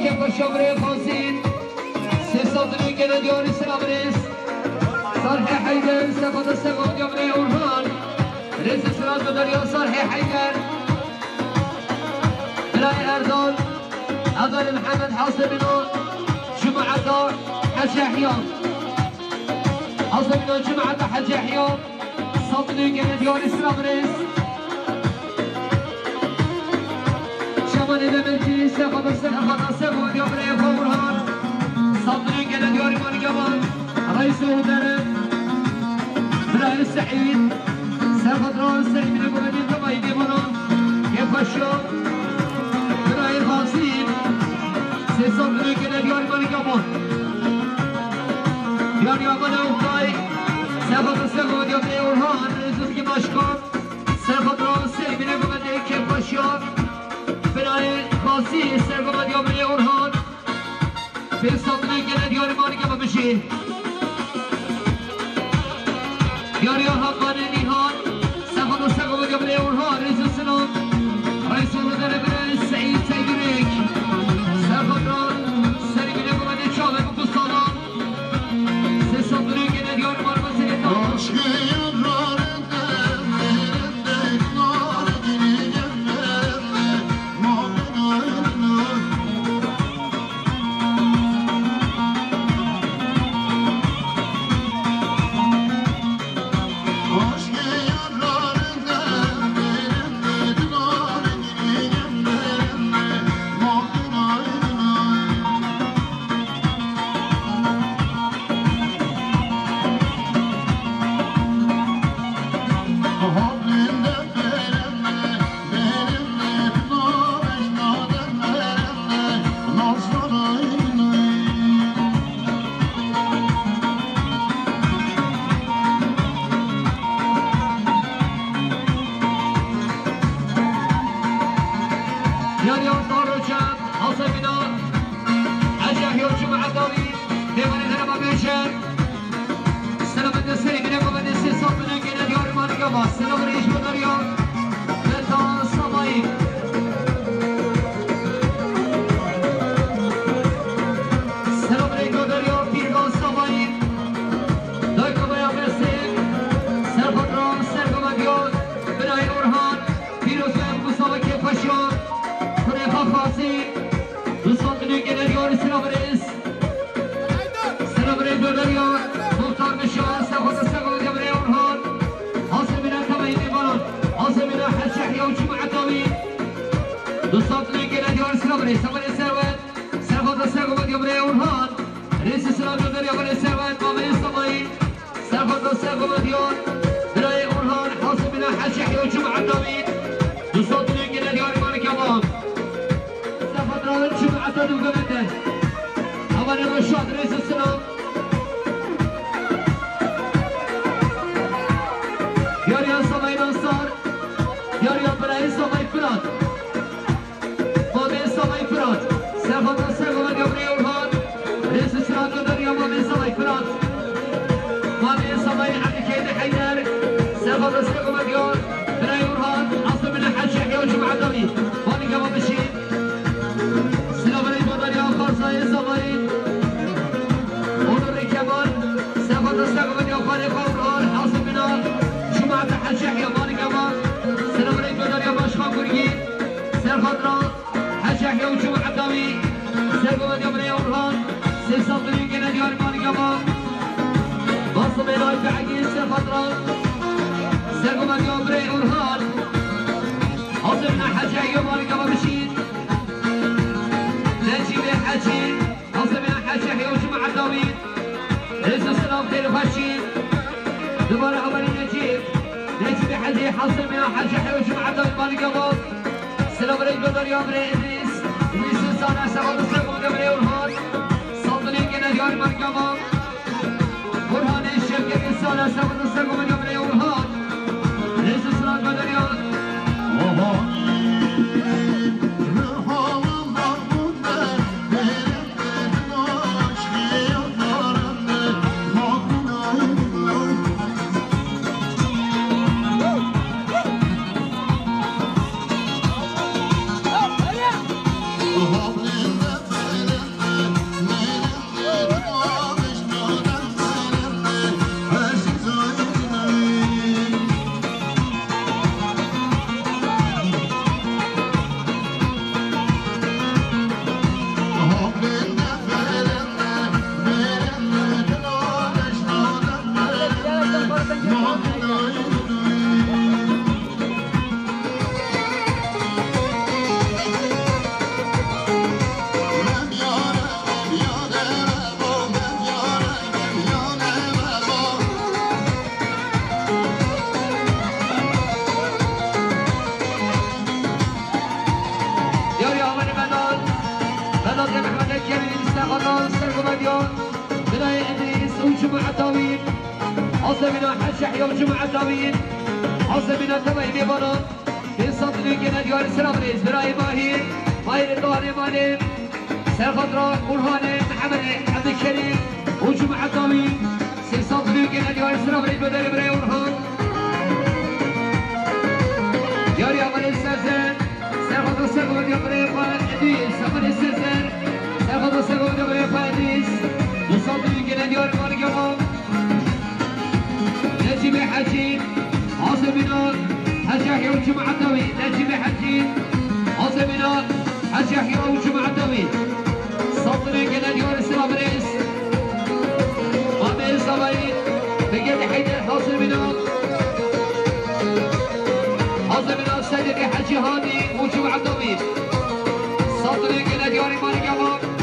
که باشمره فاسید سیستان گره دیاری سلامریس صالح حیدر سفاد السقود یمره اورهان رئیس سراج دریا صالح حیدر بلاي اردون اردون محمد حاصل منو جمعة حج حيوم حاصل منو جمعة حج حيوم صدني قلت ديار سلامريس شمال دمرتي سفاد السقود يمره اورهان صدري قال دياري مال جمال رئيس ودرب بلاي السعيد سافد راس سعيد من ابو مدين كما يجيبونه كيف الشوق بلاي الخاصين سي صدري قال دياري مال جمال دياري امان اوكاي سافد السقود يبني اورهان رئيس كماشكم سافد راس سعيد من ابو مدين كيف الشوق بلاي الخاصين سافد يبني اورهان في صدري قال دياري مال جمال بشي دياري هاقاني نيهان سفد السقود قبل اورهان رئيس السلام رئيس المدرب السعيد سيدريك سفد سري من ابو مدين شامل بقصالان سي صدري قال دياري مال مسيطان صداقة محمد الكريم استخدام سرقمديون بناء إدريس وجمع الداوين عصبنا حج يحيى وجمع الداوين عصبنا تبعي بيبانا في صدري كنا ديار سلامريز بناء ماهر الدواني مالي سرخضراء قرهاني محمد عبد الكريم وجمع الداوين في صدري كنا ديار سلامريز بدر بناء ورهان دياري عمل السازن سرخضراء سرقمديون بناء إدريس عمل السازن سرخضراء سرقمديون بناء إدريس وصدري كنا ديار مالي نجيب حجين عاصمنا حج يحيى وجمع الداوي نجيب حجين عاصمنا حج يحيى وجمع الداوي صدري كنا ديار السلامريز عامل الزباين بقيت حيدر عاصمنا سيدي حجي هاني وجمع الداوي صدري كنا ديار مالك يابا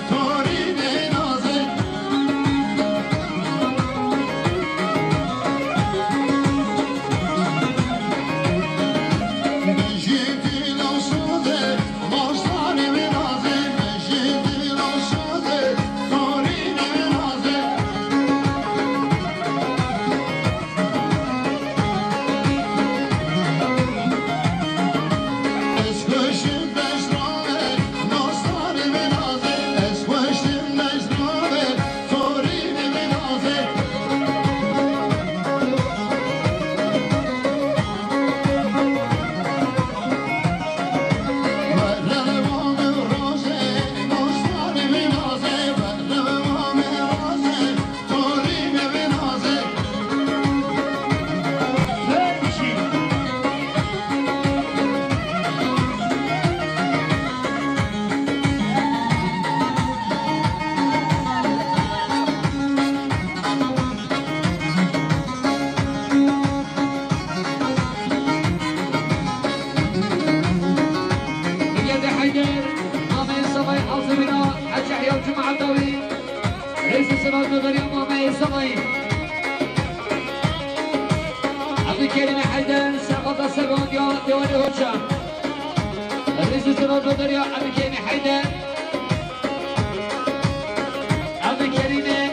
تو معدوي رئيس السنة الدنيا مامي سماي عبد الكريم حيدر سقط السجون ديواني هوشا رئيس السنة الدنيا عبد الكريم حيدر عبد الكريم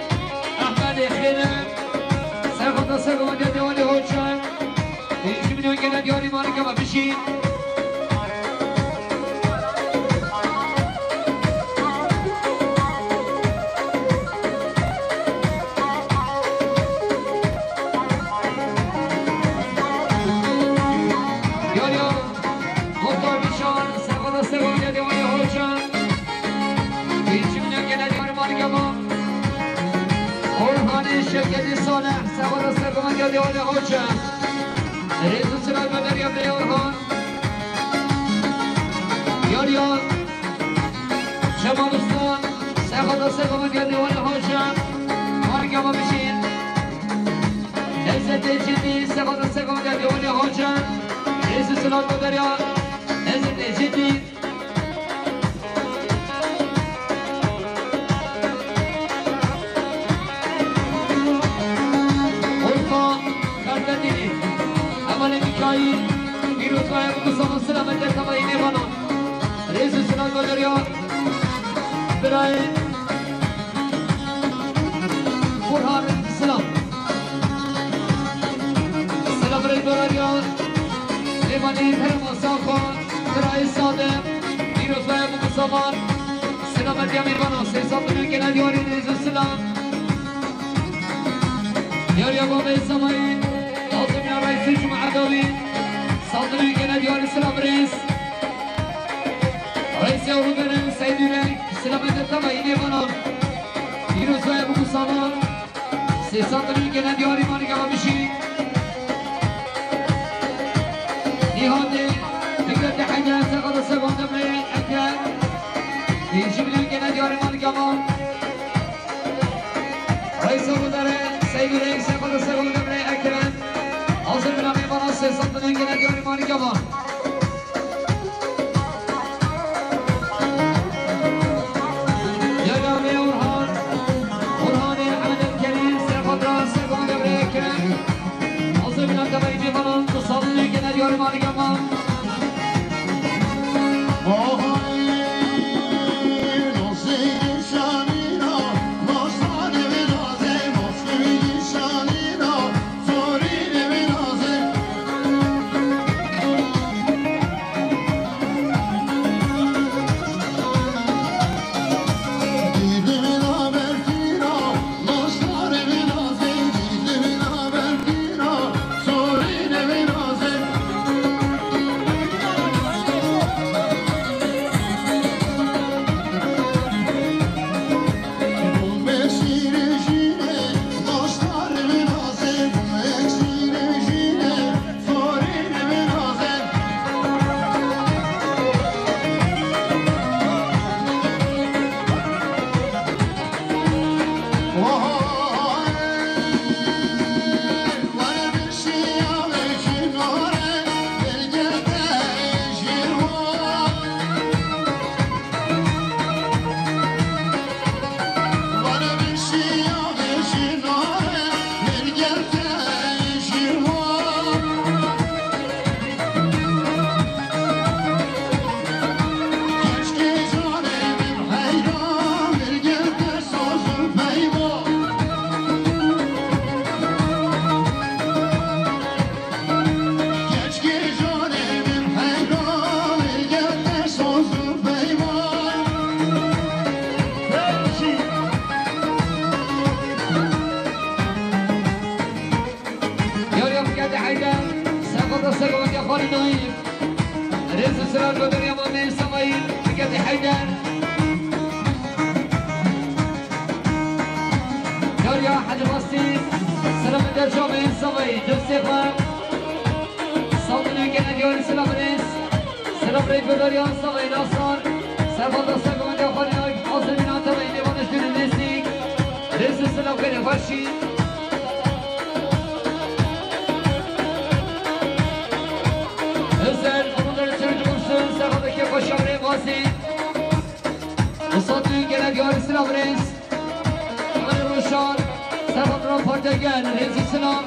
أحمد خيرا سقط السجون ديواني هوشا يجي من كنا ديواني مالك ما بشين شركة صالح سوار السلام ديوان هوشا رئيس السلام مدريا بيورهان يوريا شمال الصان سوار السلام ديوان هوشا ماركا مبشين عزت الجدي سوار السلام ديوان هوشا رئيس السلام مدريا عزت الجدي میروزهای مصطفی سلامت تمامی میوانان رئیس سلام گلریا برای برهان سلام سلام برای گلریا لیوانی هرم آسان برای ساده میروزهای مصطفی سلامت میوانان سیصد میلیون ندیاری رئیس سلام یاریا بابی سمایی آزمی رئیس جمعه داوی صادرين كنا ديوان السلام رئيس رئيس يوم بنا سيد يريك سلامة التبعيني بنا يروس ويا ابو صامر سي صادرين كنا ديوان مالك ومشي نهاية فكرة حاجة سقط السبعون دبري أكثر يجيب كنا ديوان مالك ومال رئيس يوم بنا سيد يريك سقط السبعون دبري أكثر حاضر بنا میوانان سیصد میلیون ندیاری مانی کمان یادامی اورهان احمد الکریم سرخد را سرگان دبره کرن حاضر بنا تبایی میوانان 200 میلیون ندیاری مانی کمان رئيس السلام الدنيا مامي سمايل فكرة حيدر يا حد الوسيط سلام الجامعي سمايل جوزيفا صوتنا كنا ديوان سلام رئيس سلام رئيس بدريا سمايل ناصر سلام السلام يا خالد عاصمنا تبعين ونشتري النسيك رئيس السلام كنا فرشي وصلت لي دیار سلام رئیس آقای روشان سرخاطران پارتگر رئیس سلام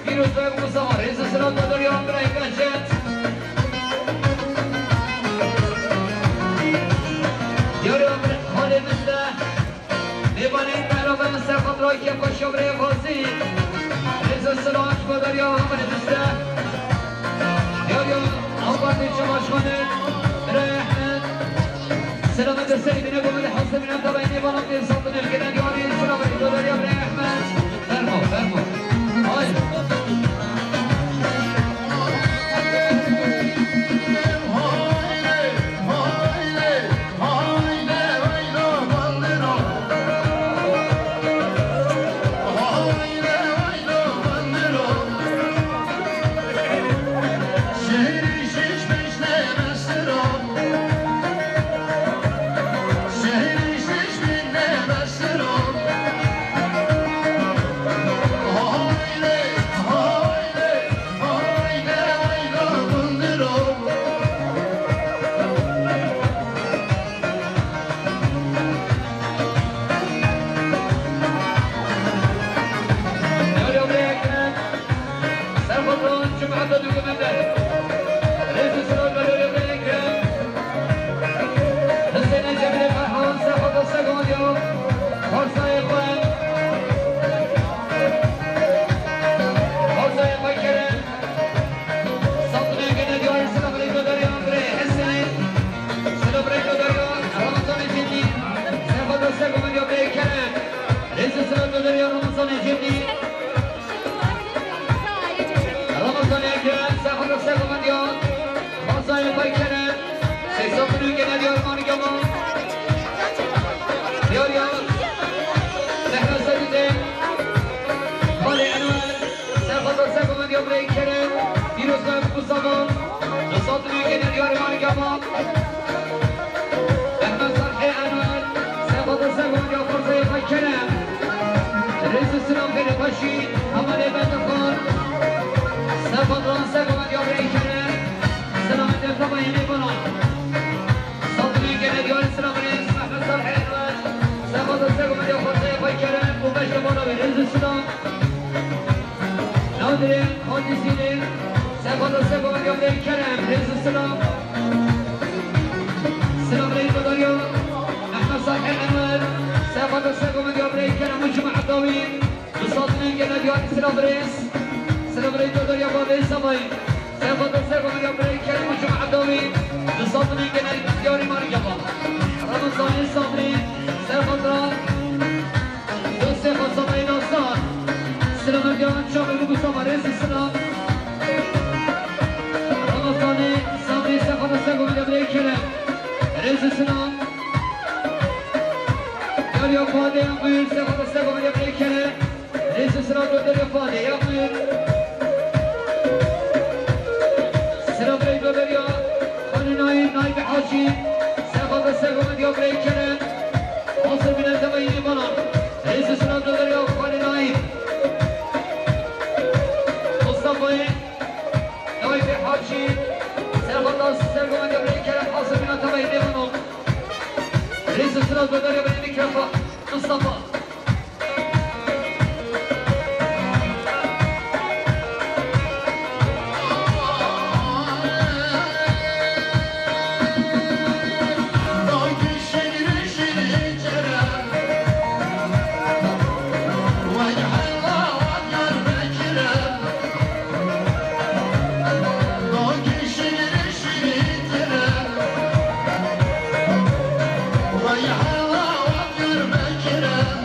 Firuz ve Musa var. خوش برای فاسی رز سلاش با دریا همه دسته یا آبادی شماش کنه برای احمد سلامت سری بینه گمه حسن بینم تا بینه بالا بیر سلطن الگدن یاری سلامت دو دریا برای احمد فرمو آی Vay Allah, var görmek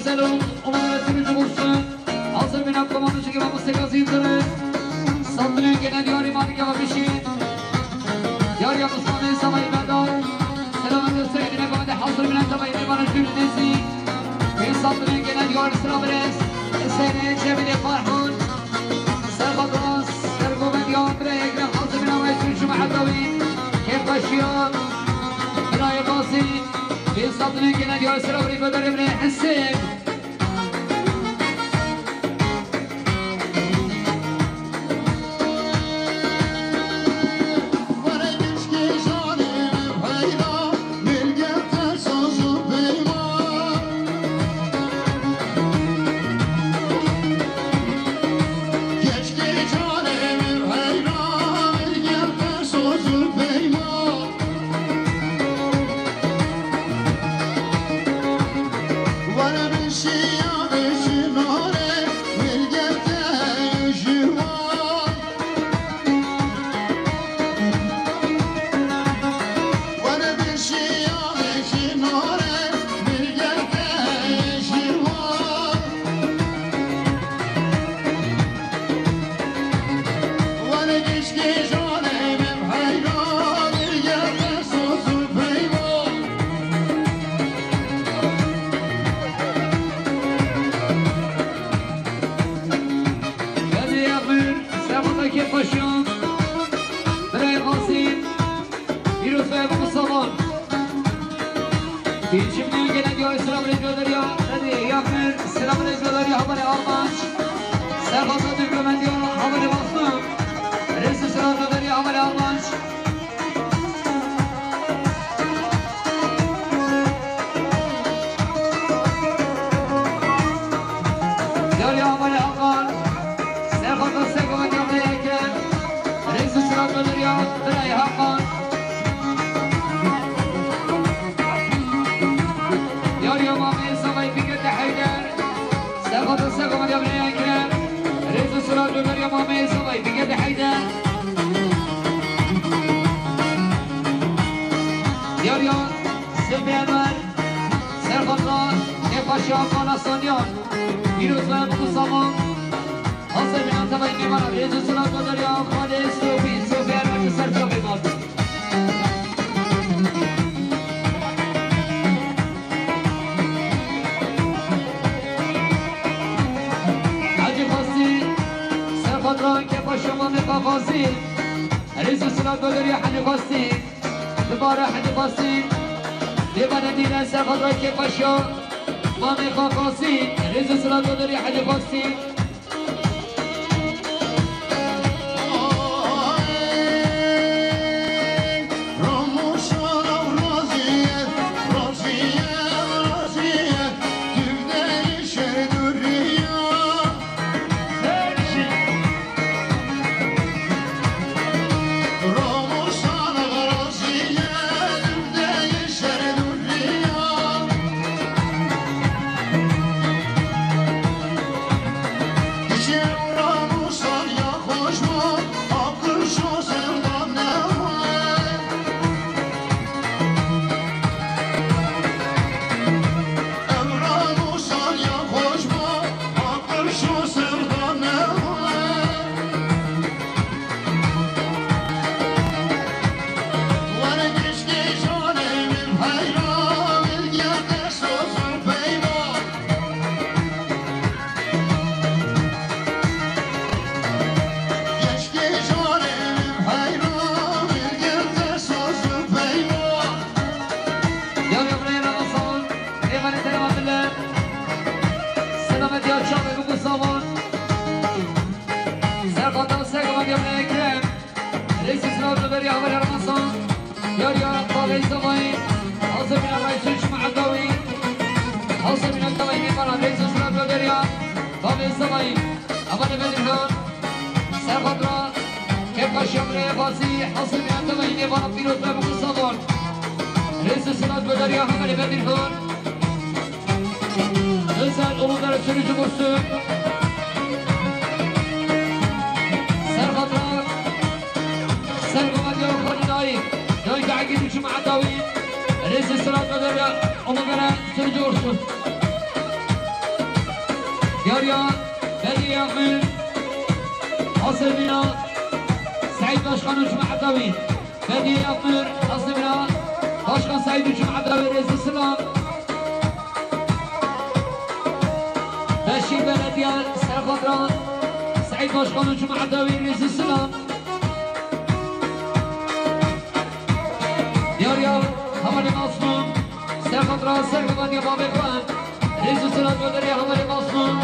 سلام اومدن سریج بورسون حاضر بینم کمانده که با مستقازی داره صندلی گنه دیاری مانی که با بشین دیاری مصمانه سمایی بندار سلام دوسته گنه باید حاضر بینم تبایی میبانش بیرونیزی این صندلی گنه دیار سلام برس سینه جمعیل فرحان سرخط راست سرگو بندیان برای اگرم حاضر بینم ویسون شما حدوی که باشیان برای بازی این صندلی گنه دیار سلام برای بداره برای حسین داريا بدي يعمل حصل بنا سعيد باشخان وجمع الدوين بدي يعمل حصل بنا باشخان سعيد وجمع الدوين رئيس السلام بشير بلديان سرخضران سعيد باشخان وجمع الدوين رئيس السلام داريا همالي مصنوم سرخضران سرخضران يا بابي قوان رئيس السلام داريا همالي مصنوم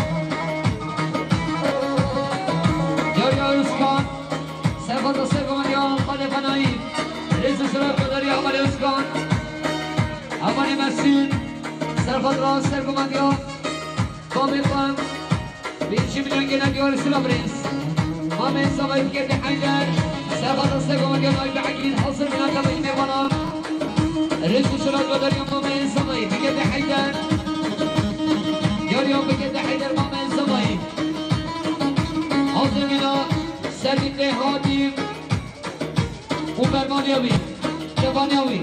داريا اسكان سرخضران سرخضران يا خالق نايم رئيس السلام داريا همالي اسكان همالي مسير سرخضران سرخضران يا بابي قوان 20 milyon gelen diyor Sıla Brins Ahmet Sabah'ı geldi Haydar Serhat Aslık'a diyor Aybi Akil Hazır bin Akabayı Mevana Resul Sıla Göder Ahmet Sabah'ı geldi Haydar diyor yok geldi Haydar Ahmet Sabah'ı Hazır bin Servin'de Hadim Uberman Yavi Şeban Yavi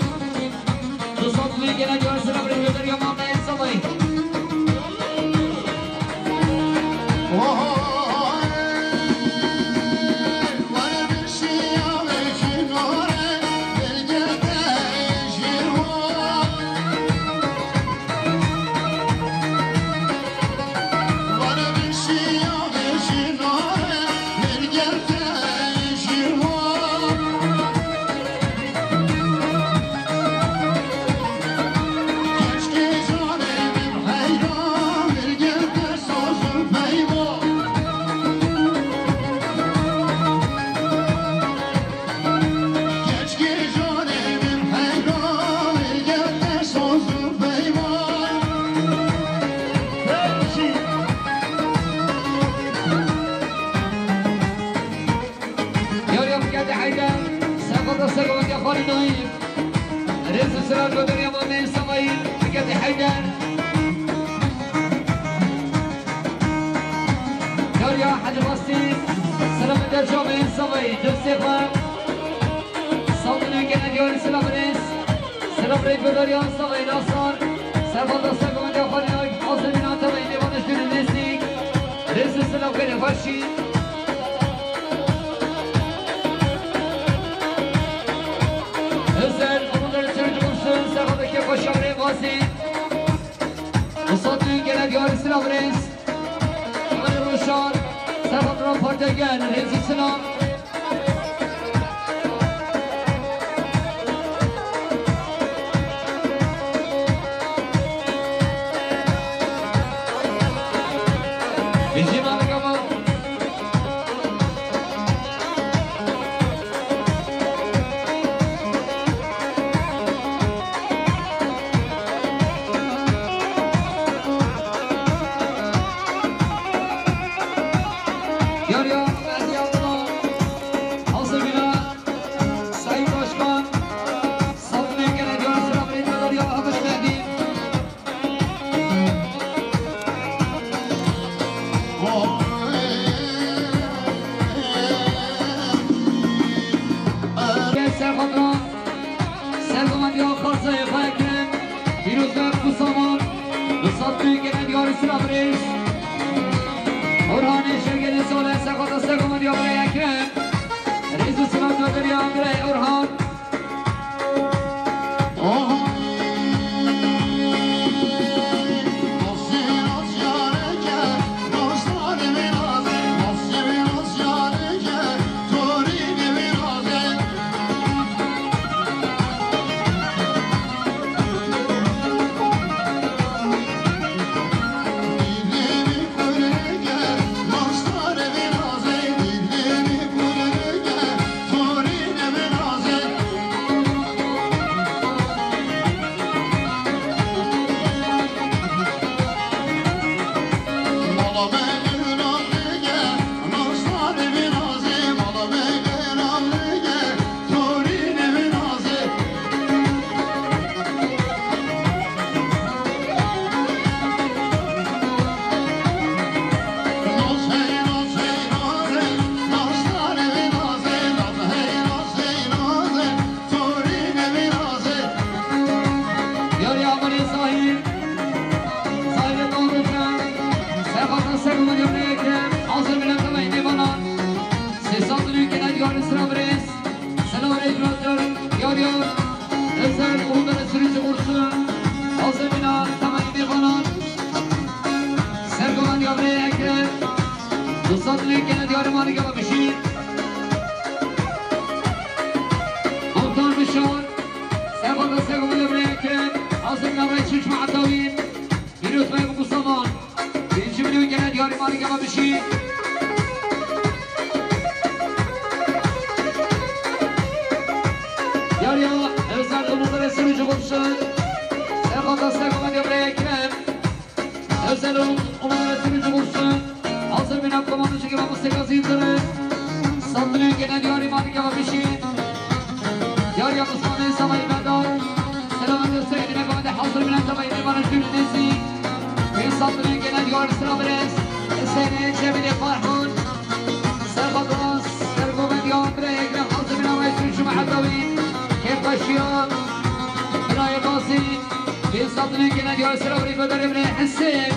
Tusatlı'ya gelen diyor Sıla Brins Göder Ahmet Sabah'ı olsun. Sefada Sekomen Yavre Ekrem. Özel umarım olsun. Hazır bir komandocu gibi Mustafa Zindarı. Saldırıyor gene diyor imanı gibi bir şey. Diyor ya Osmanlı Samayı Bedar. Selamın gösterdiğine komende hazır bilen Samayı imanı cümlesi. Bir saldırıyor gene diyor Sıra Brez. Seni Cemile Farhan. Serbados. Serkomen Yavre Ekrem. Hazır bilen Reis Muhaddavin. Kef taşıyor. Bıraya basit. Bir saldırıyor gene diyor Sıra Brez Bedar Emre Hessev.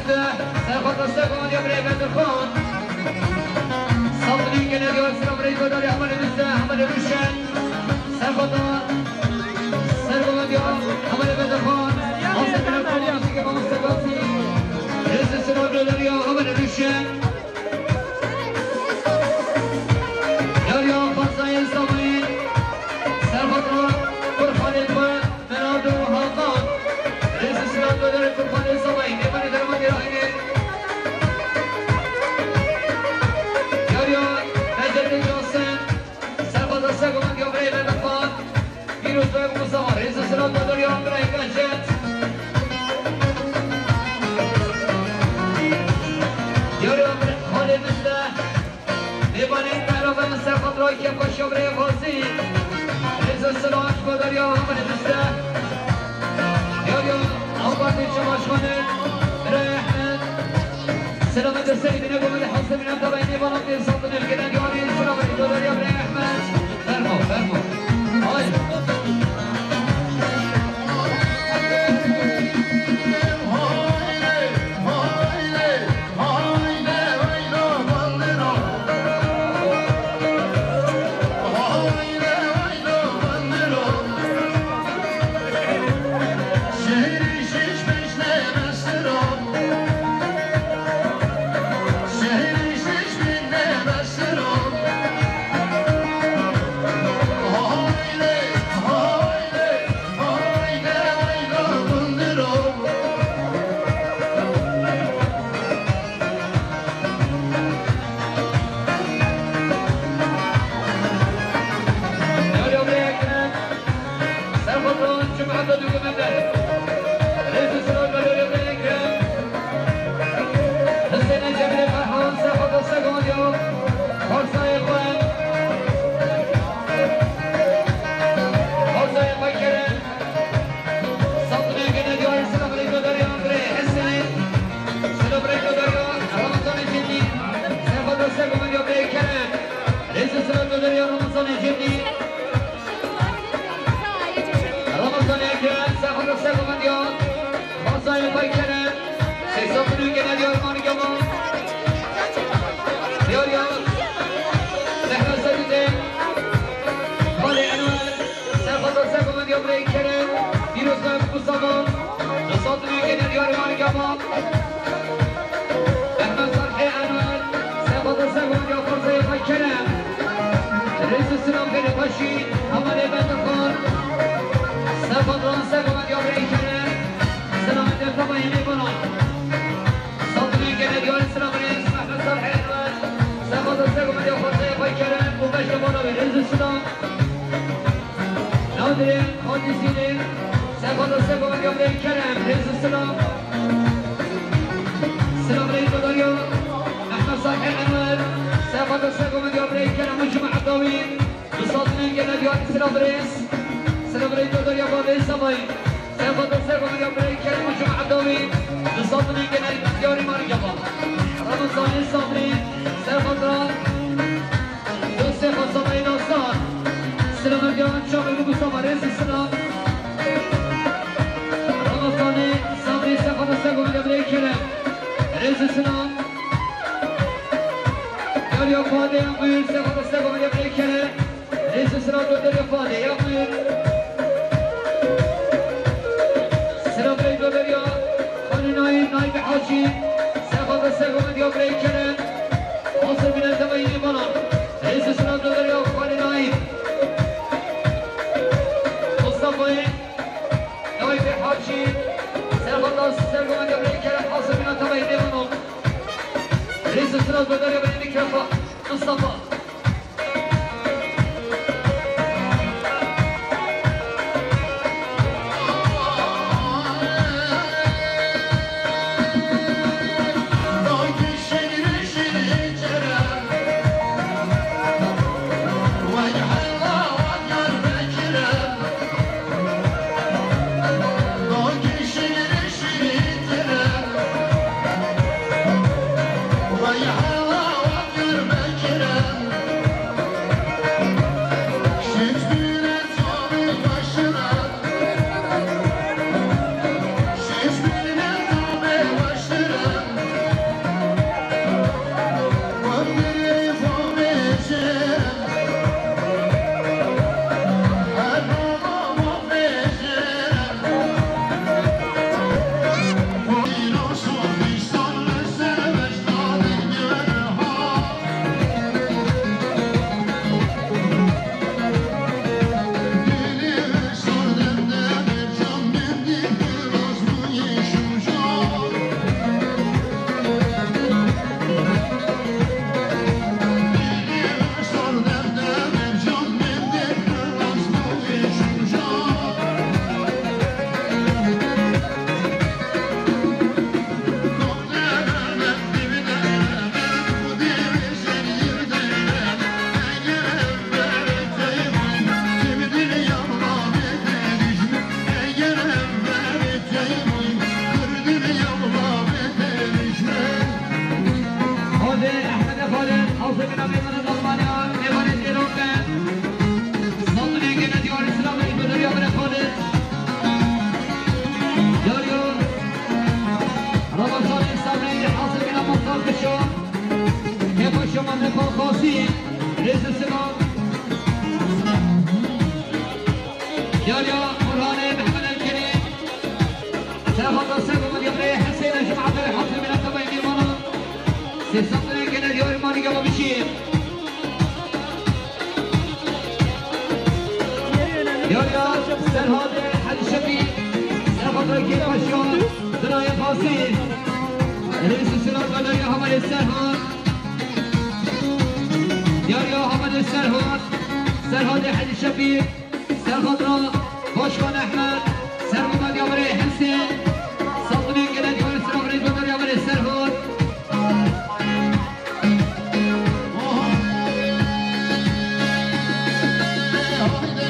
مسته سرخط سگون یا بری بدرخان صدری که ندیار سلام ریگو داری عمل مسته عمل روشن سرخط سرگون یا عمل بدرخان آسه تلفون یا که با مستقاسی رزق سلام داری عمل روشن یا فرزای اسلامی سرخط قرخانه با مراد و حقان رزق سلام داری قرخانه اسلامی نیمانی درمانی راهینه سگوان یا برای بدخان بیروز باید مصور رزق سلام داری یا برای گنجت یاری خاله مثل میبانی تعراف مثل خطرهای که خوش یا برای غازی رزق سلام اشکا داری یا همه مثل یاری آبادی شماش کنه برای احمد سلام درسلی بینه گمید حسن بینم دبایی میبانم دیر سلطن الگنن یاری سلام داری یا برای احمد فرمو آی Vay Allah, vay görmek امام خاصی رئیس سلام یاریا قرآن محمد الکریم سرخط سرگم دیگه حسین جمعت حفظ من الطبع دیوانا سیستم دنیا که ندیار مانی گما بشیم یاریا سرحاد حد شفی سرخط رکی پشیان دنای خاصی رئیس سلام قدر یا حمد سرحاد یاریا حمد سرحاد سرحاد حد شفی سرخط را باشوان احمد سرمد یامره حسین سلطنی که ندیار سرام رئیس بدر یامره سرحاد Thank you.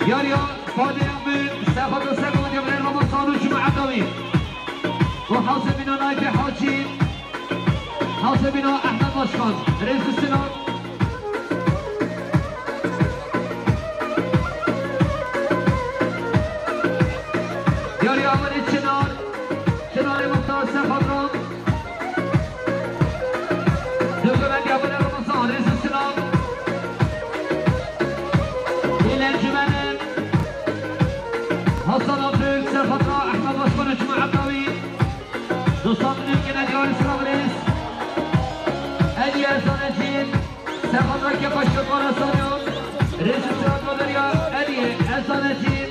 ياريا فادي أمين ساخد الساقم يبري رمضان وجمع عدوي وحاسبنا نايف حاجي حاسبنا أحمد مشكان رئيس السنة ياريا أولي الشنار شنار ممتاز ساخد رام دقمت يبري رمضان رئيس السنة إلى الجمال حسن عبدالك سرخطاء أحمد مشكون جمع عبدالي دوستان من الجنة ديار إسرائيليس ألي أزانتين سرخطاء كفاش شكرا سانيو رئيس السرات مدريا ألي أزانتين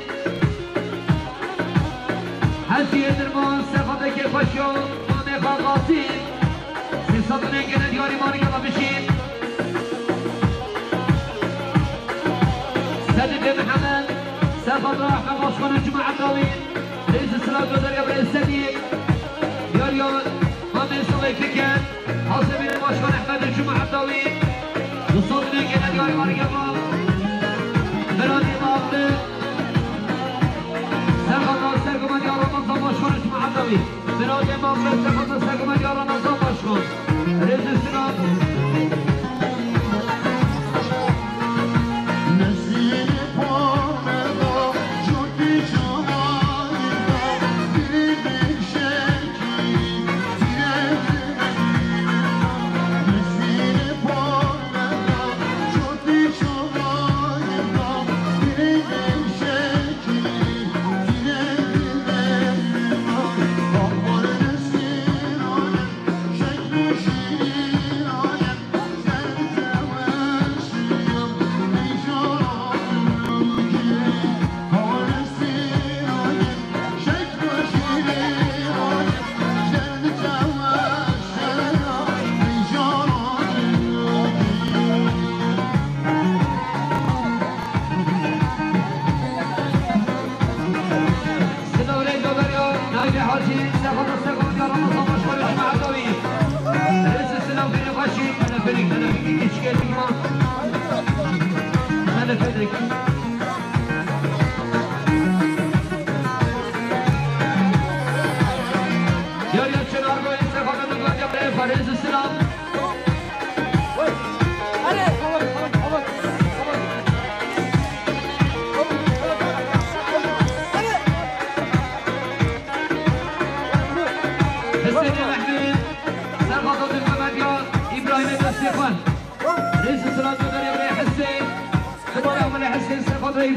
حسي درمان سرخطاء كفاشو مامي خاقاسي دوستان من الجنة ديار إيماني كما بشين سيد محمد سرخطاء أحمد مشكون جمع عبدالي رئيس السرات مدريا بالإستديق ياريون مامي صلي فكر حاسبين المشكون أحمد الجمع عبدالي دوستان من الجنة ديار إيماني كما برادي مابد سرخطاء سرقما ديار رمضان مشكون جمع عبدالي برادي مابد سرخطاء سرقما ديار رمضان مشكون رئيس السرات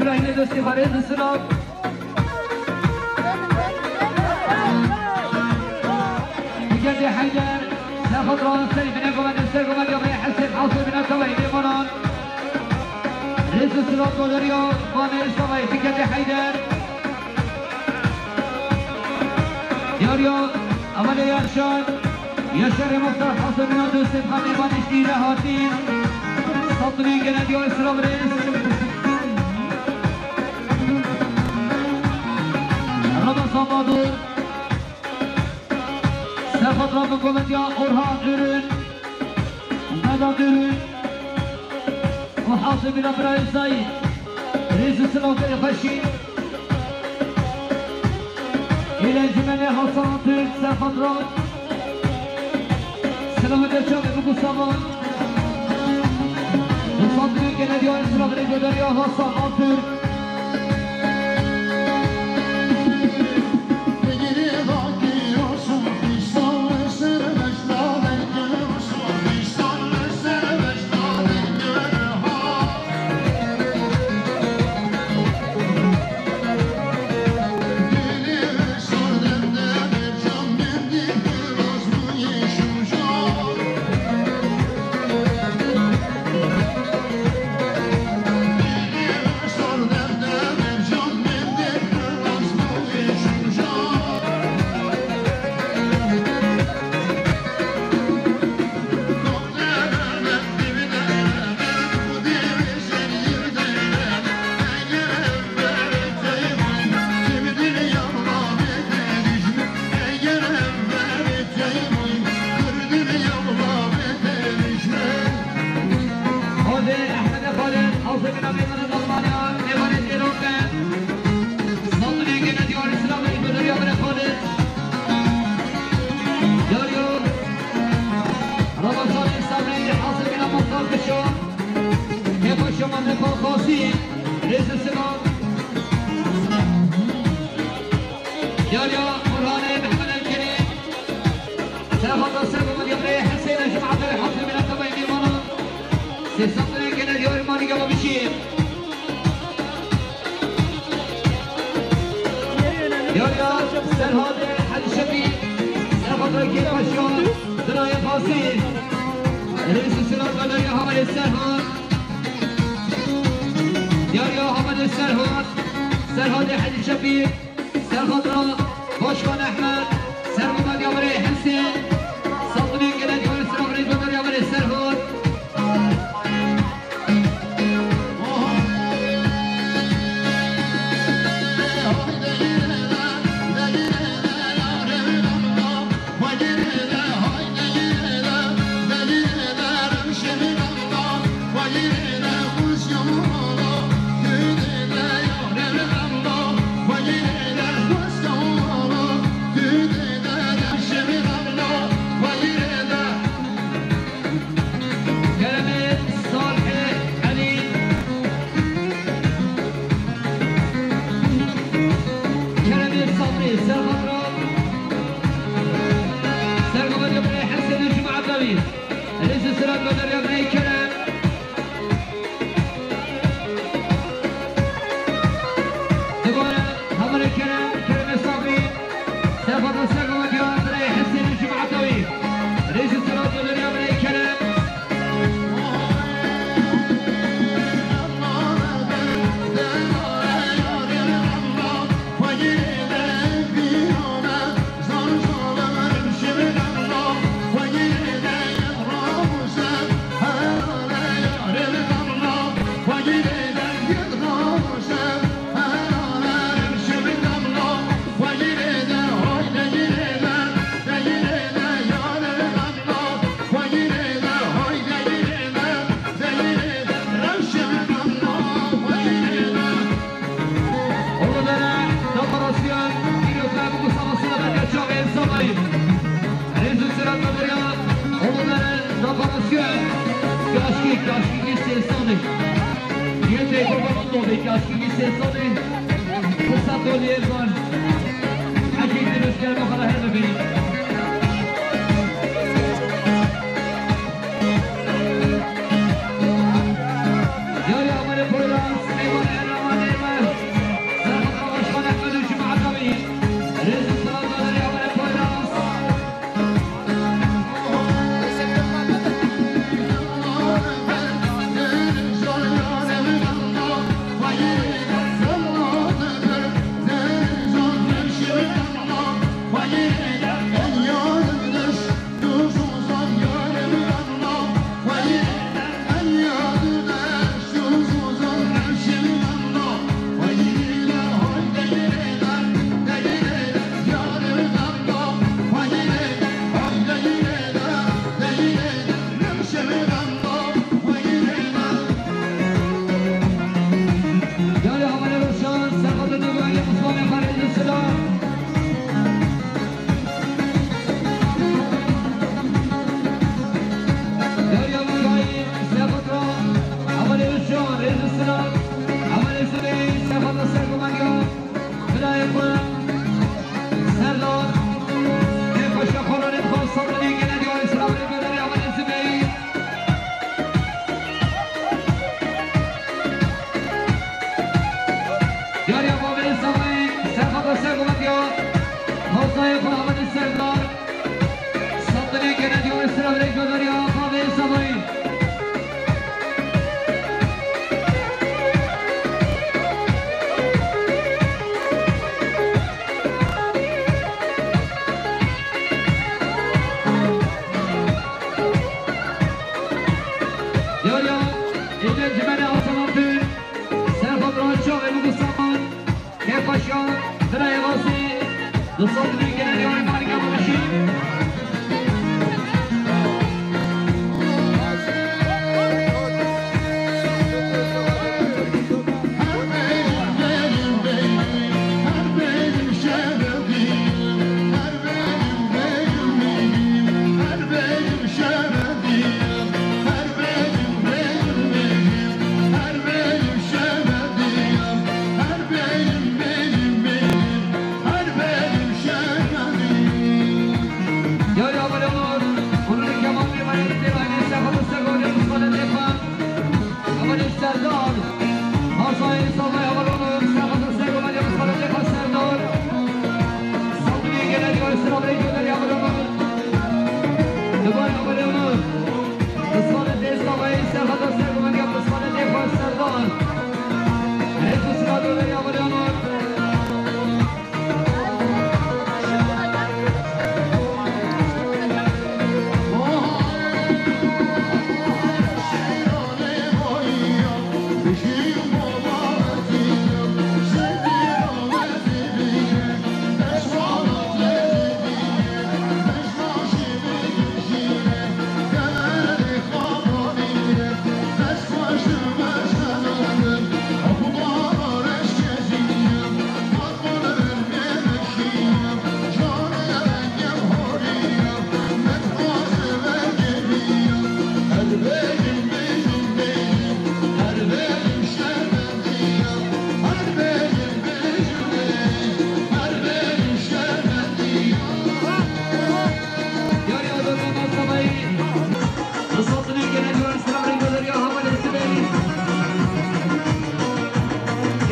إبراهيم دوستي فريد السلام بجد حيدر ناخذ رأس سيف نقوم نستيقظ اليوم حسين حاصل من التوحيد منان رئيس السلام قدريو مامي الصبي بجد حيدر ياريو أول يرشان يشري مختار حاصل من دوستي خاني بانشتي لهاتين سطنين جناديو إسلام رئيس رمضان مادور سرخط رابط قومتيا أورهان دورون مدى دورون وحاصل من أبراهيم سعيد رئيس السلام الخشي إلى الجمال حسن ترك سرخط رابط سلام الدرشاق بكو سامان نصدر كنديو إسلام رجو دريا حسن ترك Sorda خاصی رئیس سلام یاریا برهان محمد الكريم سلام سلام من يبري حسين جماعة الحفظ من الطبيب المنى سيصدر كنا ديور ماني قبل بشير ياريا سلهاد حد الشبيب سلام كيف مشيون دراية خاصين رئيس السلام قال يا حمد السلهاد ياريا حمد السلهاد سلهاد حد الشبيب سلهاد باشوان احمد سلمان يابري حسين صدري كده ديور السلام رئيس بدر يابري سلهاد Her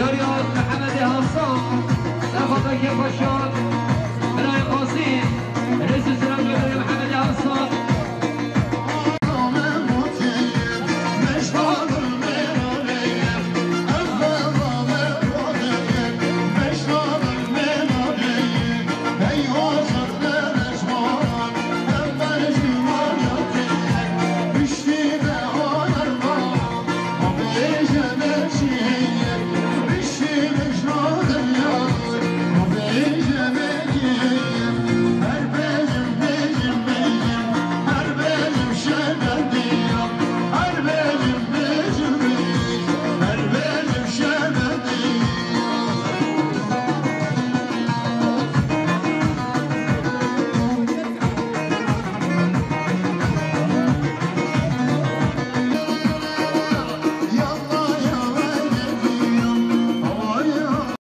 ياريات محمد حسان سرخطك باشان